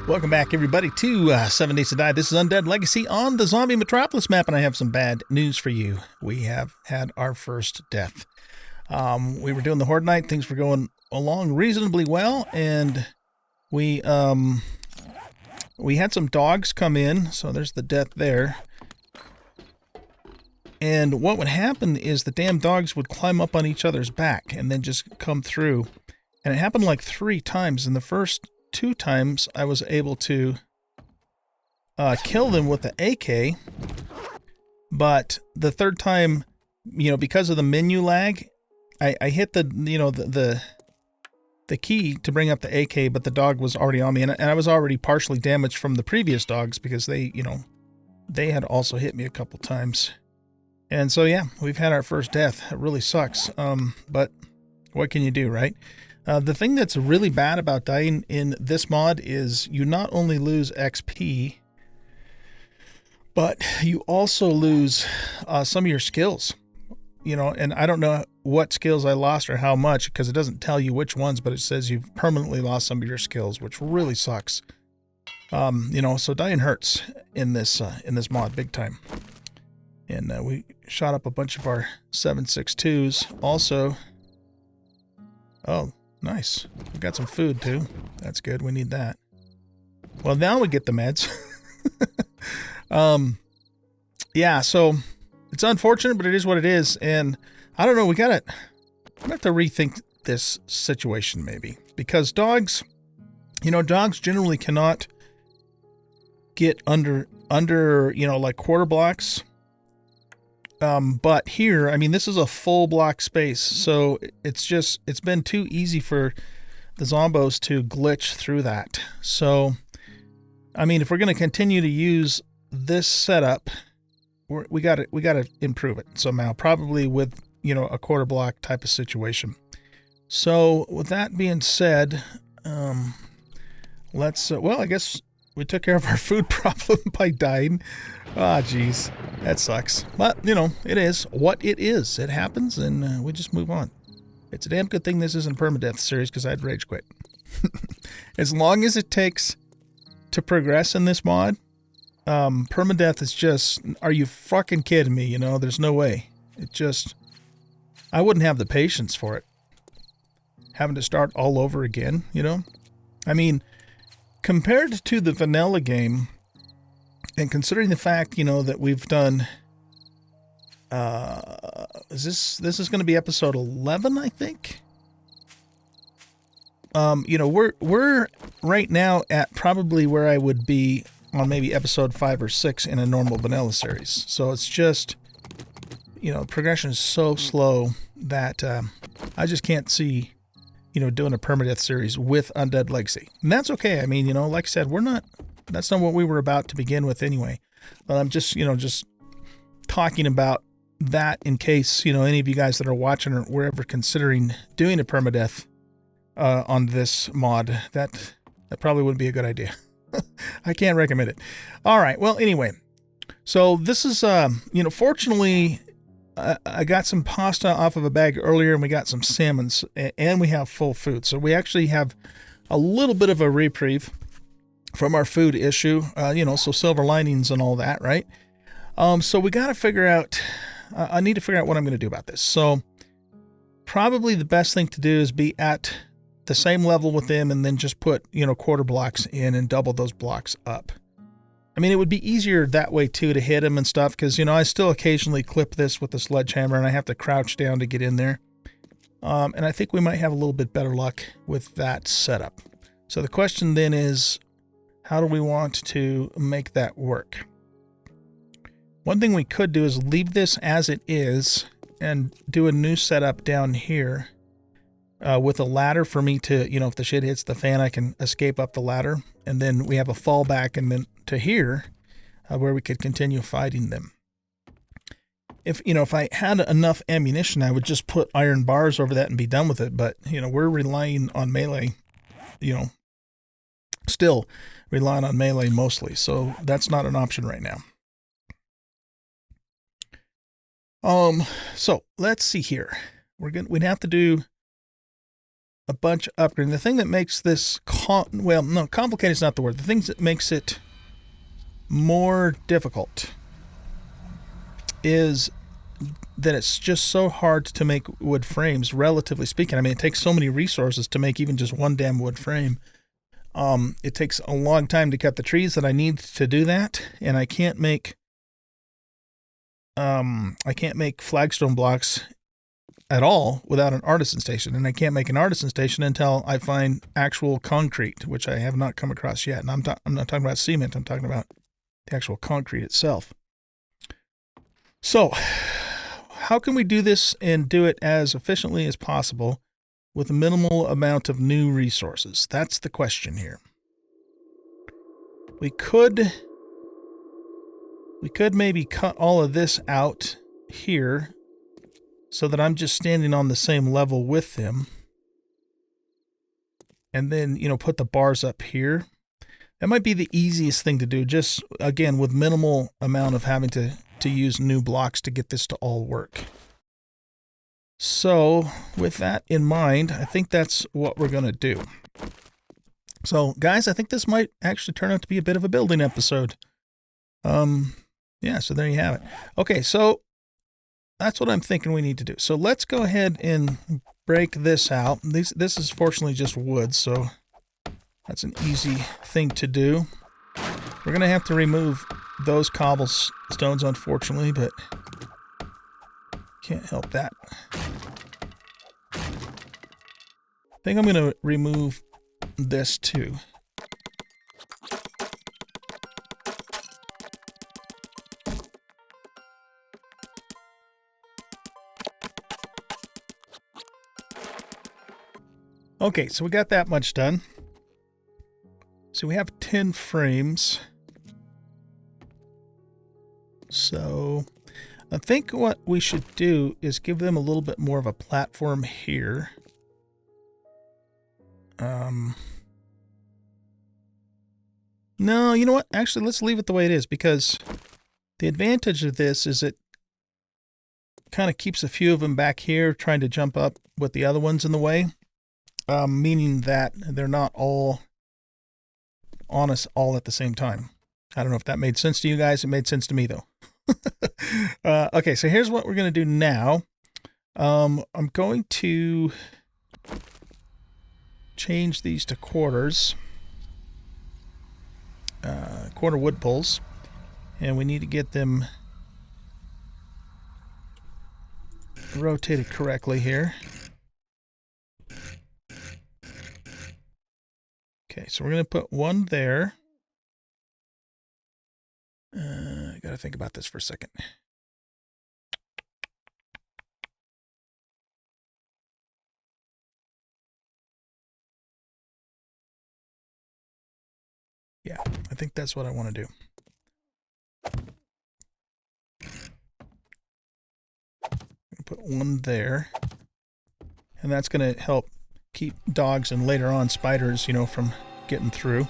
Welcome back, everybody, to 7 Days to Die. This is Undead Legacy on the zombie Metropolis map, and I have some bad news for you. We have had our first death. We were doing the Horde Night. Things were going along reasonably well, and we had some dogs come in, so there's the death there. And what would happen is the damn dogs would climb up on each other's back and then just come through. And it happened like 3 times. In the first 2 times, I was able to kill them with the AK. But the third time, because of the menu lag, I hit the key to bring up the AK, but the dog was already on me. And I was already partially damaged from the previous dogs because they had also hit me a couple times. And so, yeah, we've had our first death. It really sucks. But what can you do, right? The thing that's really bad about dying in this mod is you not only lose XP, but you also lose some of your skills. And I don't know what skills I lost or how much, because it doesn't tell you which ones, but it says you've permanently lost some of your skills, which really sucks. So dying hurts in this mod big time. And we shot up a bunch of our 7.62s also. Oh, nice. We got some food too. That's good. We need that. Well, now we get the meds. Yeah, so it's unfortunate, but it is what it is. And I don't know, we have to rethink this situation maybe. Because dogs generally cannot get under like quarter blocks. But here, this is a full block space, so it's been too easy for the zombos to glitch through that. So, if we're going to continue to use this setup, we got to improve it somehow, probably with, a quarter block type of situation. So, with that being said, let's, I guess we took care of our food problem by dying. Ah, geez, that sucks. But, it is what it is. It happens, and we just move on. It's a damn good thing this isn't a permadeath series, because I'd rage quit. As long as it takes to progress in this mod, permadeath is just, are you fucking kidding me? There's no way. I wouldn't have the patience for it. Having to start all over again, compared to the vanilla game, and considering the fact, that we've done, this is going to be episode 11, I think. We're right now at probably where I would be on maybe episode 5 or 6 in a normal vanilla series. So it's just, progression is so slow that I just can't see, doing a permadeath series with Undead Legacy. And that's okay. Like I said, that's not what we were about to begin with anyway. But I'm just, just talking about that in case, any of you guys that are watching or were ever considering doing a permadeath on this mod, that probably wouldn't be a good idea. I can't recommend it. All right. Well, anyway, so this is, fortunately, I got some pasta off of a bag earlier, and we got some salmons, and we have full food. So we actually have a little bit of a reprieve from our food issue, so silver linings and all that, right? So we got to figure out, I need to figure out what I'm going to do about this. So probably the best thing to do is be at the same level with them and then just put, quarter blocks in and double those blocks up. It would be easier that way too to hit them and stuff because, I still occasionally clip this with the sledgehammer and I have to crouch down to get in there. And I think we might have a little bit better luck with that setup. So the question then is, how do we want to make that work? One thing we could do is leave this as it is and do a new setup down here with a ladder for me to, if the shit hits the fan, I can escape up the ladder. And then we have a fallback and then to here where we could continue fighting them. If I had enough ammunition, I would just put iron bars over that and be done with it. But, we're relying on melee, still relying on melee mostly. So that's not an option right now. So let's see here. We'd have to do a bunch of upgrading. The thing that makes this, well, no, complicated is not the word. The things that makes it more difficult is that it's just so hard to make wood frames, relatively speaking. I mean, it takes so many resources to make even just one damn wood frame. It takes a long time to cut the trees that I need to do that, and I can't make flagstone blocks at all without an artisan station, and I can't make an artisan station until I find actual concrete, which I have not come across yet. And I'm not talking about cement. I'm talking about the actual concrete itself. So, how can we do this and do it as efficiently as possible with a minimal amount of new resources? That's the question here. We could maybe cut all of this out here so that I'm just standing on the same level with them. And then, put the bars up here. That might be the easiest thing to do, just, again, with minimal amount of having to use new blocks to get this to all work. So, with that in mind, I think that's what we're going to do. So, guys, I think this might actually turn out to be a bit of a building episode. Yeah, so there you have it. Okay, so that's what I'm thinking we need to do. So let's go ahead and break this out. This is fortunately just wood, so that's an easy thing to do. We're going to have to remove those cobblestones, unfortunately, but can't help that. I think I'm going to remove this too. Okay, so we got that much done. So we have 10 frames. So I think what we should do is give them a little bit more of a platform here. No, you know what? Actually, let's leave it the way it is, because the advantage of this is it kind of keeps a few of them back here trying to jump up with the other ones in the way. Meaning that they're not all on us all at the same time. I don't know if that made sense to you guys. It made sense to me, though. Okay, so here's what we're going to do now. I'm going to change these to quarters. Quarter wood poles. And we need to get them rotated correctly here. Okay, so we're going to put one there. I got to think about this for a second. Yeah, I think that's what I want to do. Put one there. And that's going to help keep dogs and later on spiders, from getting through.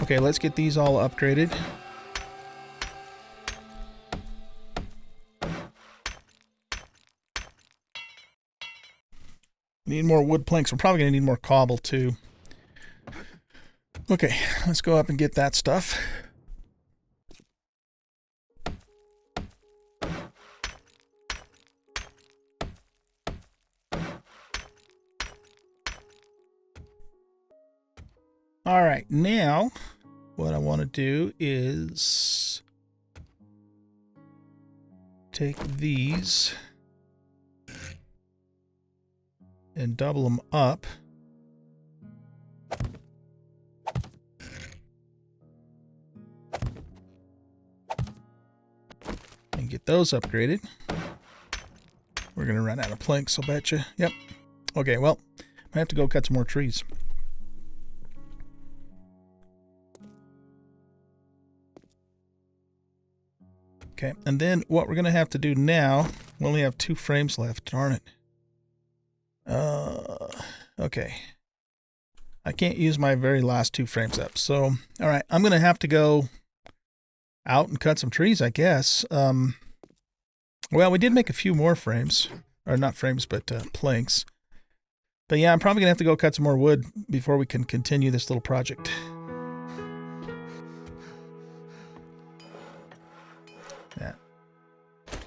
Okay, let's get these all upgraded. Need more wood planks. We're probably going to need more cobble too. Okay, let's go up and get that stuff. All right, now what I want to do is take these and double them up. And get those upgraded. We're going to run out of planks, I'll bet you. Yep. Okay, well, I have to go cut some more trees. Okay, and then what we're going to have to do now, we only have 2 frames left, darn it. Okay. I can't use my very last 2 frames up. So, all right, I'm going to have to go out and cut some trees, I guess. Well, we did make a few more frames. Or not frames, but planks. But yeah, I'm probably going to have to go cut some more wood before we can continue this little project. Yeah.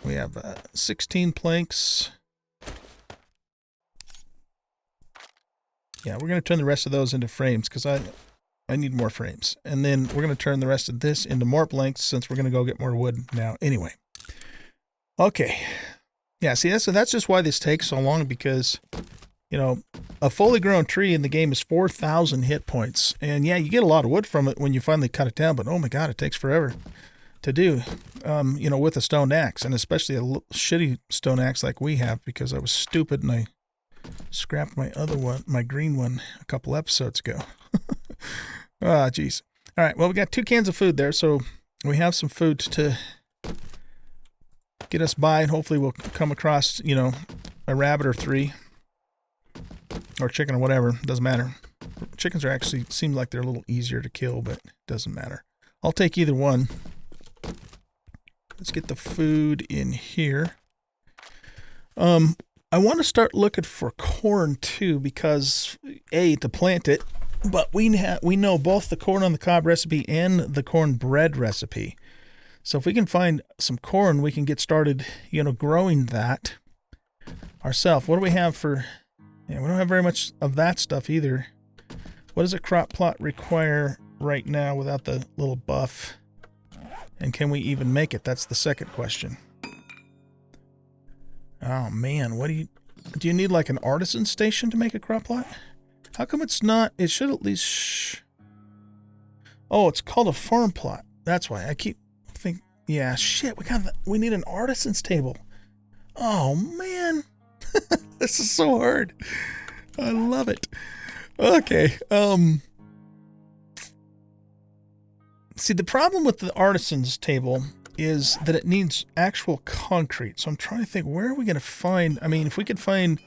We have 16 planks. Yeah, we're going to turn the rest of those into frames because I need more frames. And then we're going to turn the rest of this into more planks since we're going to go get more wood now anyway. Okay. Yeah, see, that's just why this takes so long, because, you know, a fully grown tree in the game is 4,000 hit points. And yeah, you get a lot of wood from it when you finally cut it down, but oh my god, it takes forever to do, you know, with a stone axe, and especially a shitty stone axe like we have, because I was stupid and I scrapped my other one, my green one, a couple episodes ago. Ah, jeez. All right, well, we got 2 cans of food there, so we have some food to get us by, and hopefully we'll come across, you know, a rabbit or 3, or chicken or whatever. Doesn't matter. Chickens are actually seem like they're a little easier to kill, but it doesn't matter. I'll take either one. Let's get the food in here. I want to start looking for corn too, because A, to plant it, but we know both the corn on the cob recipe and the corn bread recipe. So if we can find some corn, we can get started, you know, growing that ourselves. What do we have for... Yeah, we don't have very much of that stuff either. What does a crop plot require right now without the little buff? And can we even make it? That's the second question. Oh man, what do you need, like an artisan station to make a crop plot? How come it's not? It should at least... Oh, it's called a farm plot. That's why I keep thinking. Yeah, shit, we need an artisan's table. Oh man. This is so hard. I love it. Okay. See, the problem with the artisan's table is that it needs actual concrete. So I'm trying to think, where are we going to find... I mean, if we could find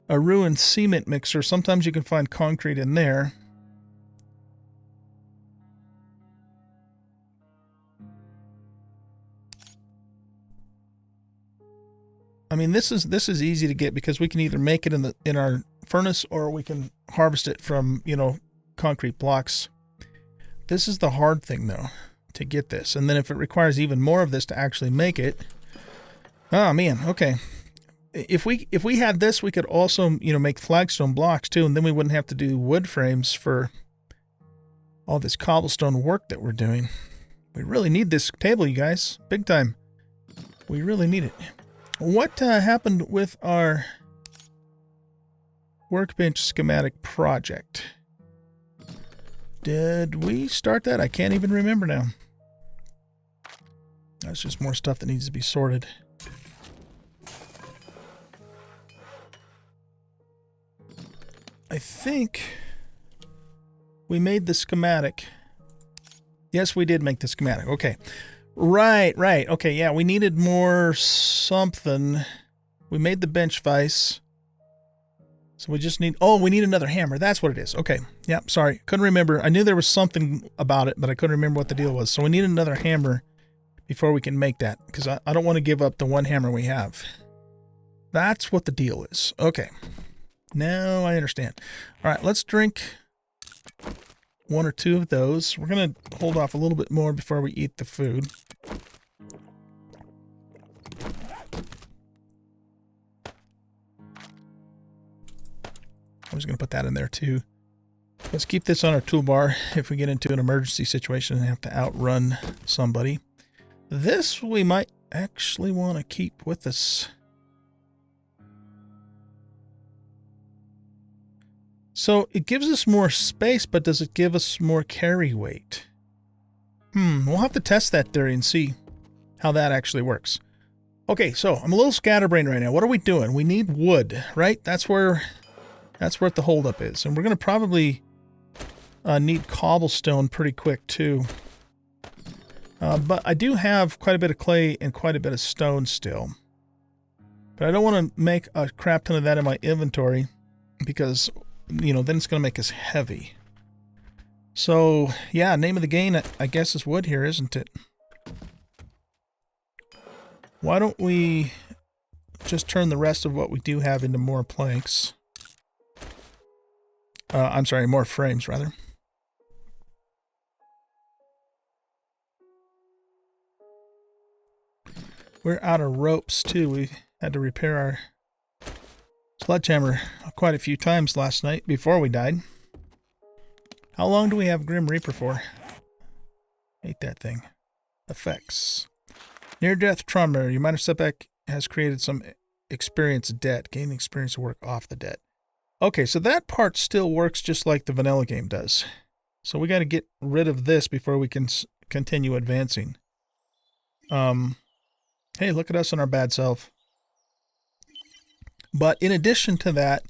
a ruined cement mixer, sometimes you can find concrete in there. I mean, this is easy to get because we can either make it in our furnace, or we can harvest it from, you know, concrete blocks. This is the hard thing though, to get this. And then if it requires even more of this to actually make it. Oh man, okay. If we had this, we could also, you know, make flagstone blocks too, and then we wouldn't have to do wood frames for all this cobblestone work that we're doing. We really need this table, you guys. Big time. We really need it. What happened with our workbench schematic project? Did we start that? I can't even remember now. That's just more stuff that needs to be sorted. I think we made the schematic. Yes, we did make the schematic. Okay. Right. Okay, yeah, we needed more something. We made the bench vise. So we just need... Oh, we need another hammer. That's what it is. Okay. Yeah, sorry. Couldn't remember. I knew there was something about it, but I couldn't remember what the deal was. So we need another hammer before we can make that, because I don't want to give up the one hammer we have. That's what the deal is. Okay. Now I understand. All right, let's drink 1 or 2 of those. We're going to hold off a little bit more before we eat the food. I'm just going to put that in there too. Let's keep this on our toolbar if we get into an emergency situation and have to outrun somebody. This we might actually want to keep with us. So it gives us more space, but does it give us more carry weight? We'll have to test that theory and see how that actually works. Okay, so I'm a little scatterbrained right now. What are we doing? We need wood, right? That's where the holdup is. And we're going to probably need cobblestone pretty quick too. But I do have quite a bit of clay and quite a bit of stone still. But I don't want to make a crap ton of that in my inventory, because, you know, then it's going to make us heavy. So, yeah, name of the game, I guess, is wood here, isn't it? Why don't we just turn the rest of what we do have into more planks? I'm sorry, more frames, rather. We're out of ropes, too. We had to repair our sledgehammer quite a few times last night before we died. How long do we have Grim Reaper for? Hate that thing. Effects. Near-death trauma. Your minor setback has created some experience debt. Gain experience to work off the debt. Okay, so that part still works just like the vanilla game does. So we got to get rid of this before we can continue advancing. Hey, look at us and our bad self. But in addition to that,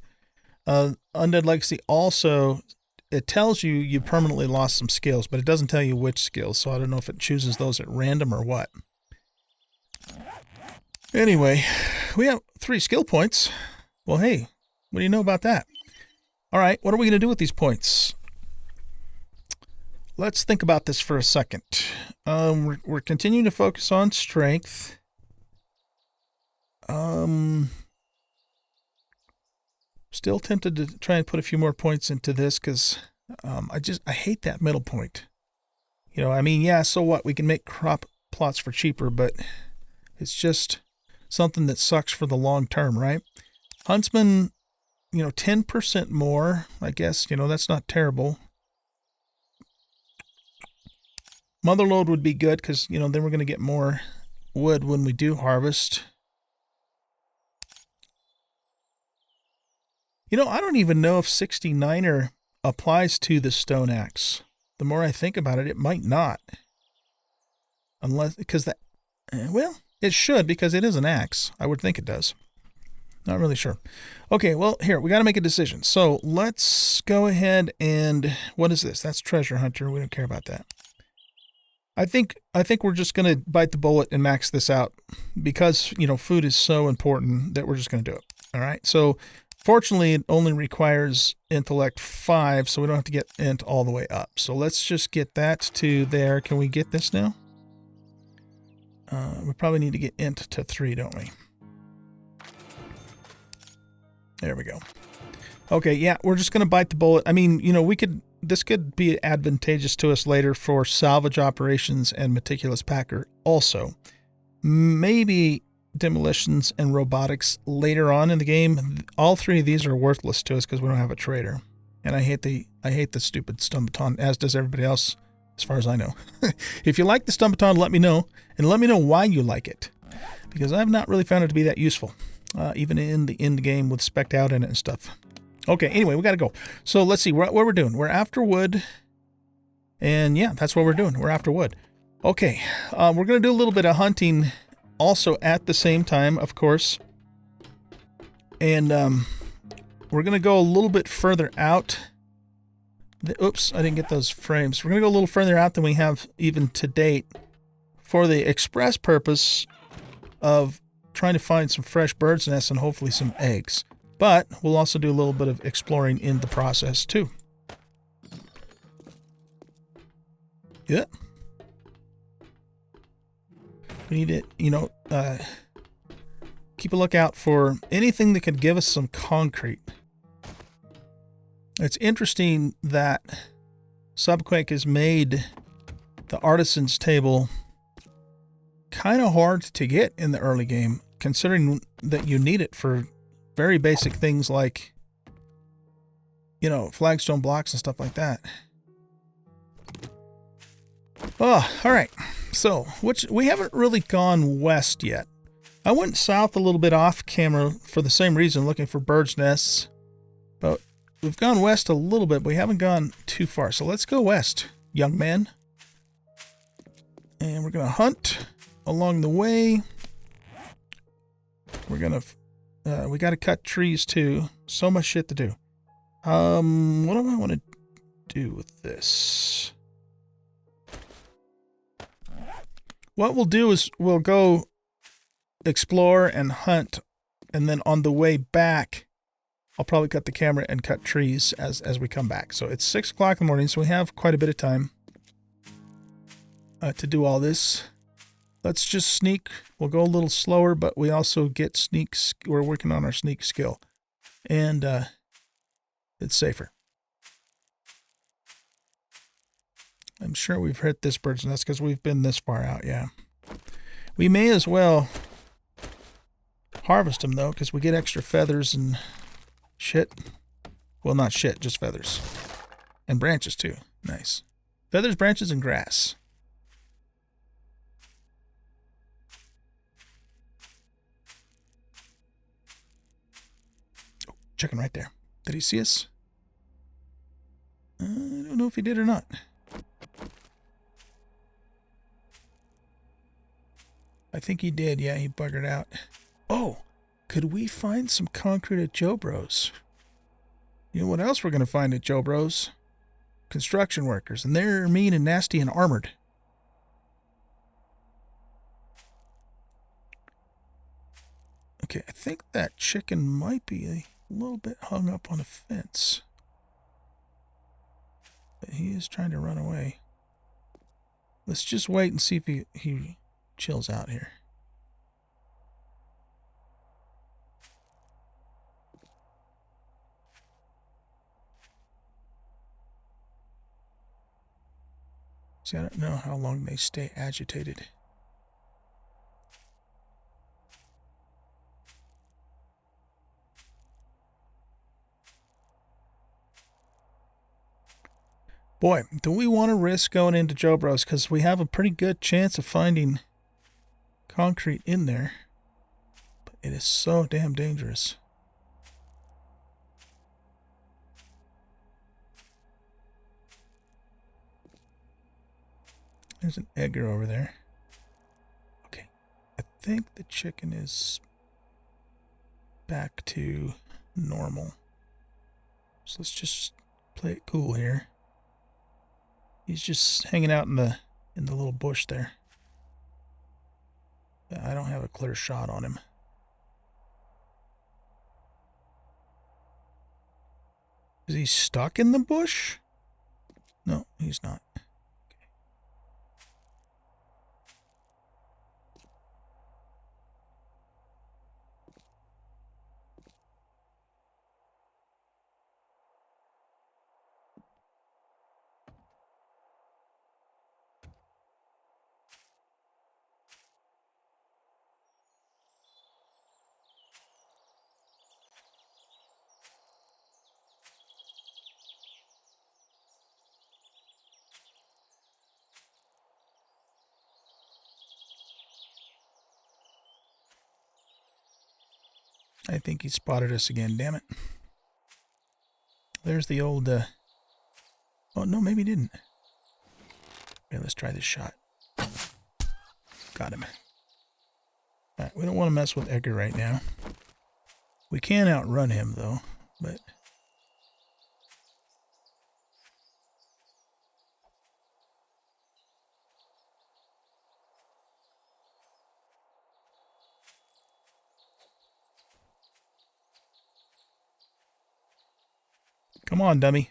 Undead Legacy also, it tells you you permanently lost some skills, but it doesn't tell you which skills, so I don't know if it chooses those at random or what. Anyway, we have 3 skill points. Well, hey, what do you know about that? All right, what are we going to do with these points? Let's think about this for a second. We're continuing to focus on strength. Still tempted to try and put a few more points into this because I hate that middle point. You know, I mean, yeah, so what? We can make crop plots for cheaper, but it's just something that sucks for the long term, right? Huntsman, 10% more, I guess, that's not terrible. Motherlode would be good because, then we're going to get more wood when we do harvest. I don't even know if 69er applies to the stone axe. The more I think about it, it might not. Because it should because it is an axe. I would think it does. Not really sure. Okay, well, here, we got to make a decision. So let's go ahead and, what is this? That's Treasure Hunter. We don't care about that. I think we're just going to bite the bullet and max this out because, food is so important that we're just going to do it. All right, so fortunately, it only requires intellect 5, so we don't have to get int all the way up. So let's just get that to there. Can we get this now? We probably need to get int to 3, don't we? There we go. Okay, yeah, we're just going to bite the bullet. I mean, this could be advantageous to us later for salvage operations and meticulous packer also. Maybe demolitions and robotics later on in the game. All 3 of these are worthless to us because we don't have a trader. And I hate the stupid Stumbaton, as does everybody else, as far as I know. If you like the Stumbaton, let me know. And let me know why you like it. Because I've not really found it to be that useful. Even in the end game with spec'd out in it and stuff. Okay, anyway, we got to go. So let's see what we're doing. We're after wood. And yeah, that's what we're doing. We're after wood. Okay, we're going to do a little bit of hunting also at the same time, of course. And we're going to go a little bit further out. Oops, I didn't get those frames. We're going to go a little further out than we have even to date for the express purpose of trying to find some fresh bird's nests and hopefully some eggs. But we'll also do a little bit of exploring in the process too. Yeah. We need to, keep a lookout for anything that could give us some concrete. It's interesting that Subquake has made the artisan's table kind of hard to get in the early game, considering that you need it for very basic things like, flagstone blocks and stuff like that. Oh, all right. So, we haven't really gone west yet. I went south a little bit off camera for the same reason, looking for bird's nests. But we've gone west a little bit, but we haven't gone too far. So let's go west, young man. And we're going to hunt along the way. We're going to, we got to cut trees too. So much shit to do. What do I want to do with this? What we'll do is we'll go explore and hunt, and then on the way back, I'll probably cut the camera and cut trees as we come back. So it's 6 o'clock in the morning, so we have quite a bit of time to do all this. Let's just sneak. We'll go a little slower, but we also get sneaks. We're working on our sneak skill, and it's safer. I'm sure we've hit this bird's nest because we've been this far out, yeah. We may as well harvest them, though, because we get extra feathers and shit. Well, not shit, just feathers. And branches, too. Nice. Feathers, branches, and grass. Oh, chicken right there. Did he see us? I don't know if he did or not. I think he did. Yeah, he buggered out. Oh, could we find some concrete at Joe Bros? You know what else we're going to find at Joe Bros? Construction workers, and they're mean and nasty and armored. Okay, I think that chicken might be a little bit hung up on a fence. But he is trying to run away. Let's just wait and see if he chills out here. See, I don't know how long they stay agitated. Boy, do we want to risk going into Joe Bros, because we have a pretty good chance of finding concrete in there. But it is so damn dangerous. There's an Edgar over there. Okay, I think the chicken is back to normal. So let's just play it cool here. He's just hanging out in the little bush there. I don't have a clear shot on him. Is he stuck in the bush? No, he's not. I think he spotted us again, damn it. There's the old, oh, no, maybe he didn't. Okay, let's try this shot. Got him. Alright, we don't want to mess with Edgar right now. We can outrun him, though, but... Come on, dummy.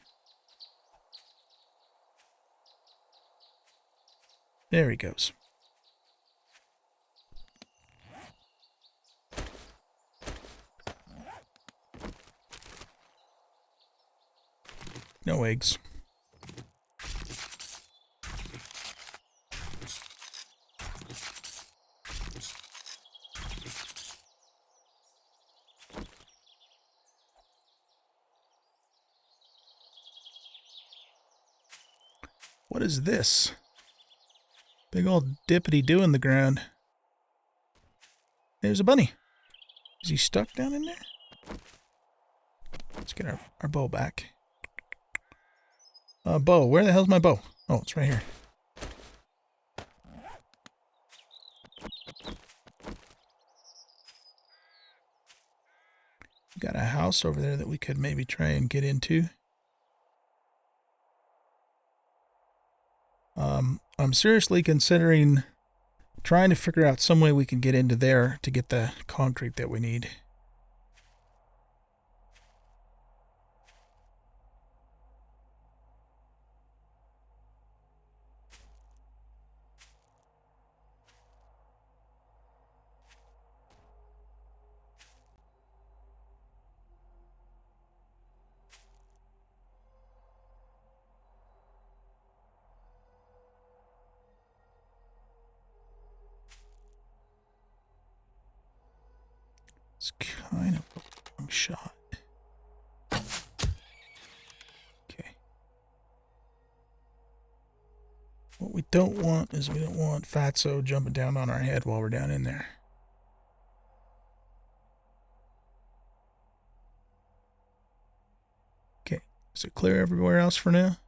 There he goes. No eggs. What is this? Big old dippity-doo in the ground. There's a bunny. Is he stuck down in there? Let's get our bow back. Bow. Where the hell's my bow? Oh, it's right here. Got a house over there that we could maybe try and get into. I'm seriously considering trying to figure out some way we can get into there to get the concrete that we need. It's kind of a long shot. Okay. What we don't want is we don't want Fatso jumping down on our head while we're down in there. Okay. Is it clear everywhere else for now?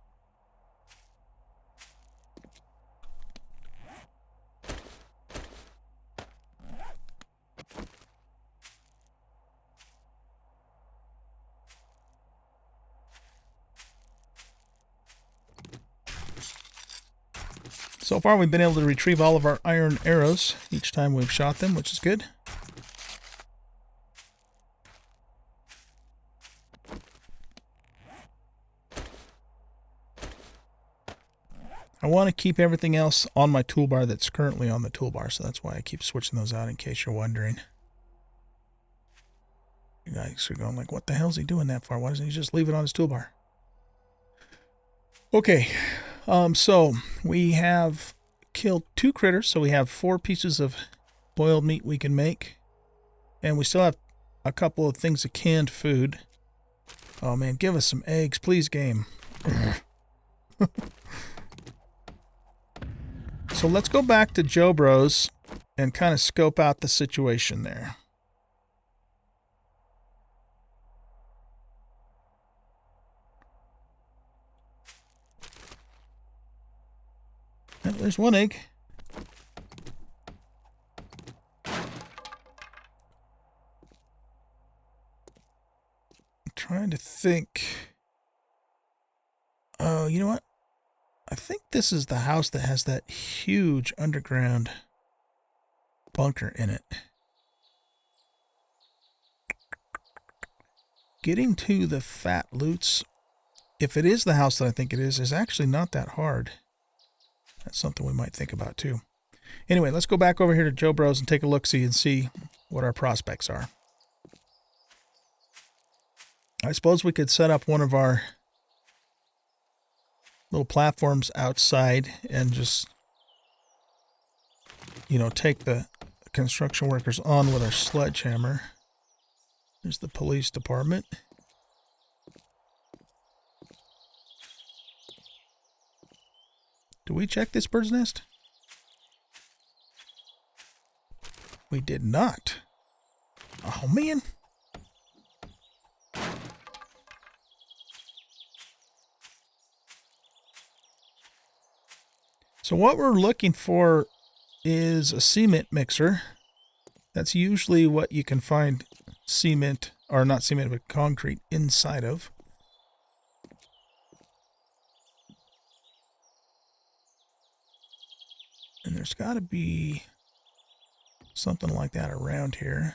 So far, we've been able to retrieve all of our iron arrows each time we've shot them, which is good. I want to keep everything else on my toolbar that's currently on the toolbar, so that's why I keep switching those out in case you're wondering. You guys are going like, what the hell is he doing that for? Why doesn't he just leave it on his toolbar? Okay, so we have killed 2 critters, so we have 4 pieces of boiled meat we can make. And we still have a couple of things of canned food. Oh man, give us some eggs, please, game. So let's go back to Joe Bros and kind of scope out the situation there. Oh, there's 1 egg. I'm trying to think. Oh, you know what? I think this is the house that has that huge underground bunker in it. Getting to the fat loots, if it is the house that I think it is actually not that hard. That's something we might think about too. Anyway, let's go back over here to Joe Bros and take a look-see and see what our prospects are. I suppose we could set up one of our little platforms outside and just, you know, take the construction workers on with our sledgehammer. There's the police department. Do we check this bird's nest? We did not. Oh, man. So what we're looking for is a cement mixer. That's usually what you can find cement, or not cement, but concrete inside of. And there's got to be something like that around here.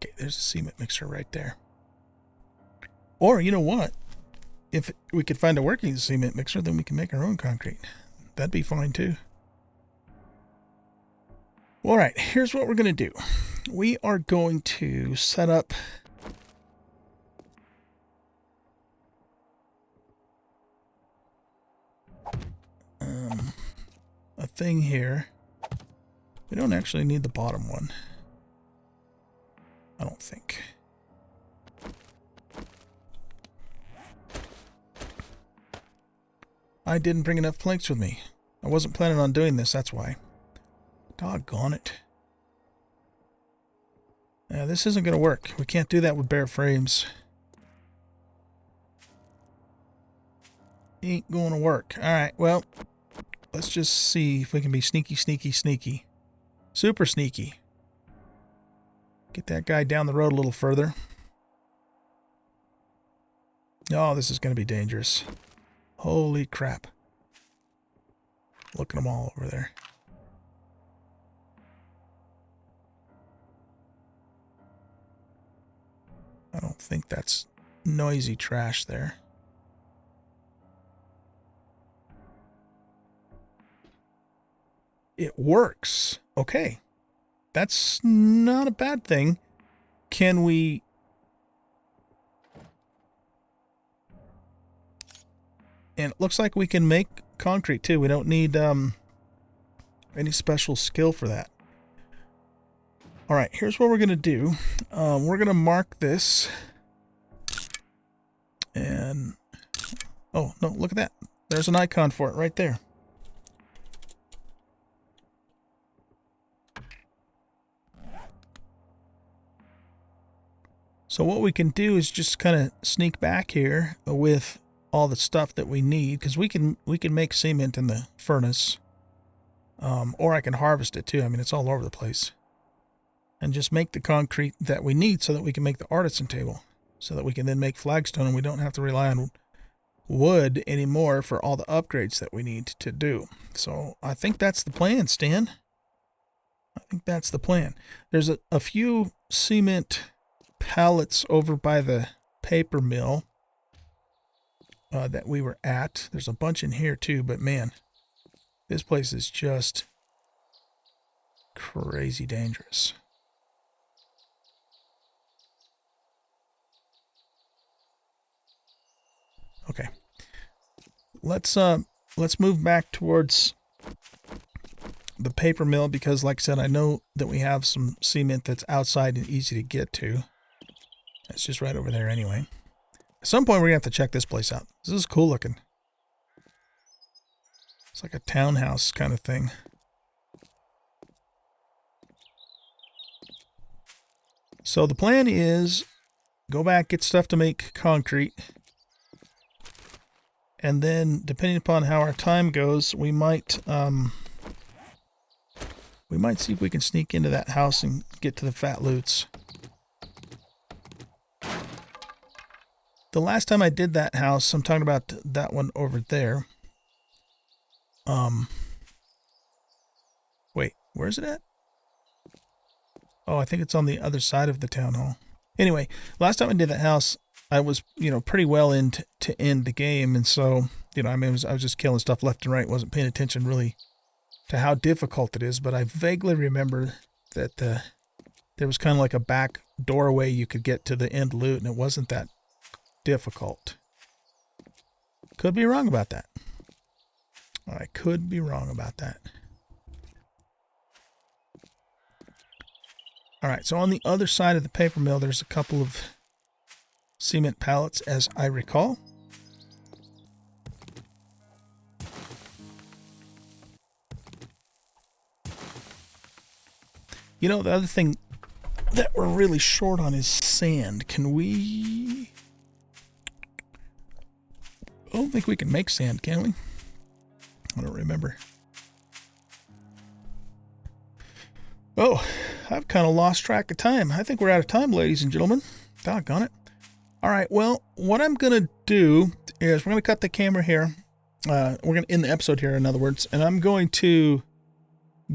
Okay, there's a cement mixer right there. Or, you know what? If we could find a working cement mixer, then we can make our own concrete. That'd be fine too. All right, here's what we're going to do. We are going to set up a thing here. We don't actually need the bottom one. I don't think. I didn't bring enough planks with me. I wasn't planning on doing this, that's why. Doggone it. Yeah, this isn't going to work. We can't do that with bare frames. Ain't going to work. Alright, well, let's just see if we can be sneaky, sneaky, sneaky. Super sneaky. Get that guy down the road a little further. Oh, this is going to be dangerous. Holy crap. Look at them all over there. I don't think that's noisy trash there. It works. Okay. That's not a bad thing. Can we... And it looks like we can make concrete too. We don't need any special skill for that. All right, here's what we're going to do. We're going to mark this. And, oh, no, look at that. There's an icon for it right there. So what we can do is just kind of sneak back here with all the stuff that we need, because we can make cement in the furnace, or I can harvest it too. I mean, it's all over the place. And just make the concrete that we need so that we can make the artisan table, so that we can then make flagstone and we don't have to rely on wood anymore for all the upgrades that we need to do. So I think that's the plan, Stan. I think that's the plan. There's a few cement pallets over by the paper mill that we were at. There's a bunch in here too, but man, this place is just crazy dangerous. Okay, let's move back towards the paper mill, because like I said, I know that we have some cement that's outside and easy to get to. It's just right over there anyway. At some point, we're going to have to check this place out. This is cool looking. It's like a townhouse kind of thing. So the plan is go back, get stuff to make concrete. And then, depending upon how our time goes, we might see if we can sneak into that house and get to the fat loots. The last time I did that house, I'm talking about that one over there. Wait, where is it at? Oh, I think it's on the other side of the town hall. Anyway, last time I did that house, I was, pretty well into to end the game. And so, I was just killing stuff left and right. Wasn't paying attention really to how difficult it is. But I vaguely remember that there was kind of like a back doorway you could get to the end loot, and it wasn't that difficult. Could be wrong about that. I could be wrong about that. All right, so on the other side of the paper mill, there's a couple of cement pallets, as I recall. The other thing that we're really short on is sand. Can we... I don't think we can make sand, can we? I don't remember. Oh, I've kind of lost track of time. I think we're out of time, ladies and gentlemen. Doggone it. All right, well, what I'm going to do is we're going to cut the camera here. We're going to end the episode here, in other words, and I'm going to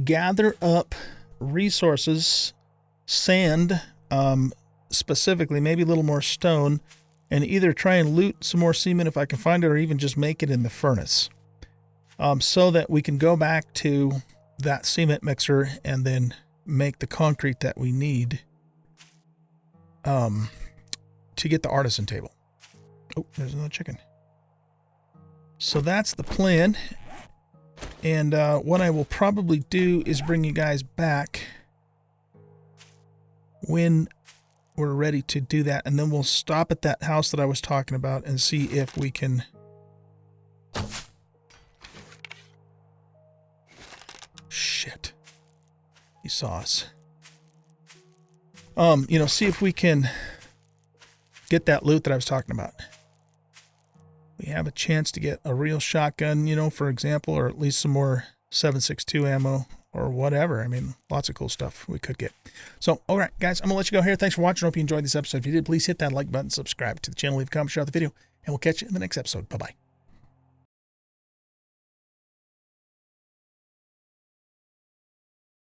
gather up resources, sand, specifically, maybe a little more stone, and either try and loot some more cement if I can find it, or even just make it in the furnace, so that we can go back to that cement mixer and then make the concrete that we need to get the artisan table. Oh, there's another chicken. So that's the plan. And what I will probably do is bring you guys back when we're ready to do that. And then we'll stop at that house that I was talking about and see if we can... Shit. He saw us. See if we can get that loot that I was talking about. We have a chance to get a real shotgun, for example, or at least some more 7.62 ammo or whatever. I mean, lots of cool stuff we could get. So, all right, guys, I'm going to let you go here. Thanks for watching. Hope you enjoyed this episode. If you did, please hit that like button, subscribe to the channel, leave a comment, share out the video, and we'll catch you in the next episode. Bye-bye.